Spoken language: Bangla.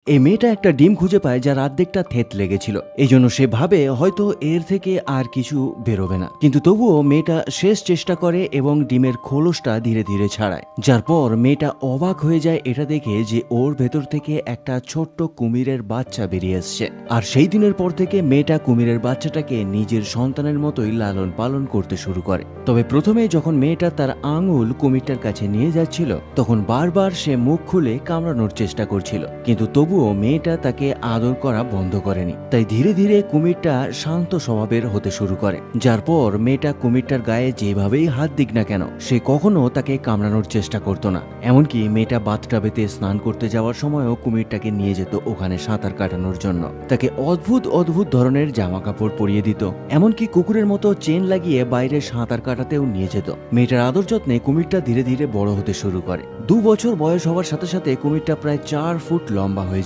এই মেয়েটা একটা ডিম খুঁজে পায় যার অর্ধেকটা থেতলে গেছিল। এই জন্য সে ভাবে হয়তো এর থেকে আর কিছু বেরোবে না, কিন্তু তবুও মেয়েটা শেষ চেষ্টা করে এবং ডিমের খোলসটা ধীরে ধীরে ছাড়ায়। যার পর মেয়েটা অবাক হয়ে যায় এটা দেখে যে ওর ভেতর থেকে একটা ছোট্ট কুমিরের বাচ্চা বেরিয়ে আসছে। আর সেই দিনের পর থেকে মেয়েটা কুমিরের বাচ্চাটাকে নিজের সন্তানের মতোই লালন পালন করতে শুরু করে। তবে প্রথমে যখন মেয়েটা তার আঙুল কুমিরটার কাছে নিয়ে যাচ্ছিল, তখন বারবার সে মুখ খুলে কামড়ানোর চেষ্টা করছিল, কিন্তু তবুও মেয়েটা তাকে আদর করা বন্ধ করেনি। তাই ধীরে ধীরে কুমিরটা শান্ত স্বভাবের হতে শুরু করে। যার পর মেয়েটা কুমিরটার গায়ে যেভাবেই হাত দিক না কেন, সে কখনো তাকে কামড়ানোর চেষ্টা করতো না। এমনকি মেয়েটা বাথটাবেতে স্নান করতে যাওয়ার সময়ও কুমিরটাকে নিয়ে যেত ওখানে সাঁতার কাটানোর জন্য। তাকে অদ্ভুত অদ্ভুত ধরনের জামা কাপড় পরিয়ে দিত, এমনকি কুকুরের মতো চেন লাগিয়ে বাইরে সাঁতার কাটাতেও নিয়ে যেত। মেয়েটার আদর যত্নে কুমিরটা ধীরে ধীরে বড় হতে শুরু করে। 2 বছর বয়স হওয়ার সাথে সাথে কুমিরটা প্রায় 4 ফুট লম্বা হয়ে যায়।